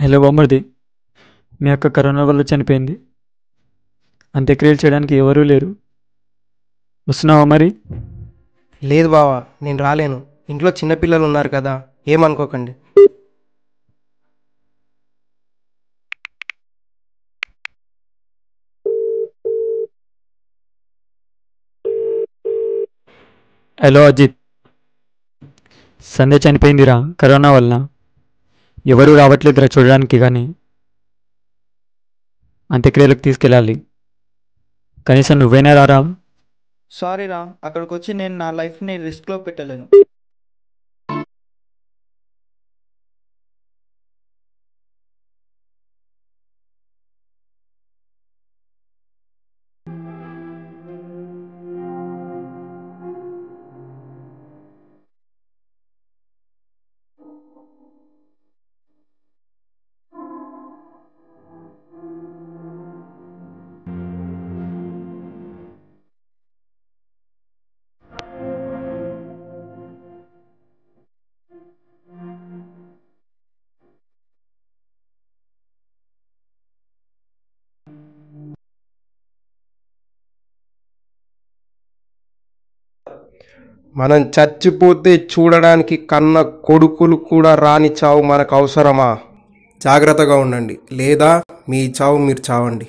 Hello బామ్మర్ది, మీ అక్క corona వల్ల చనిపోయింది. అంత్యక్రియలు చేయడానికి ఎవరూ లేరు. వస్తున్నావా మరి? లేదు బావా, నేను రాలేను. ఇంట్లో చిన్నపిల్లలు ఉన్నారు కదా, ఏమనుకోకండి. హలో అజిత్, సంధ్య చనిపోయిందిరా కరోనా వల్ల. ఎవరూ రావట్లేదురా చూడడానికి. కానీ అంత్యక్రియలకు తీసుకెళ్ళాలి. కనీసం నువ్వైనా రారా? సారీ రా, అక్కడికి వచ్చి నేను నా లైఫ్ని రిస్క్లో పెట్టలేను. మనం చచ్చిపోతే చూడడానికి కన్న కొడుకులు కూడా రాని చావు మనకు అవసరమా? జాగ్రత్తగా ఉండండి, లేదా మీ చావు మీరు చావండి.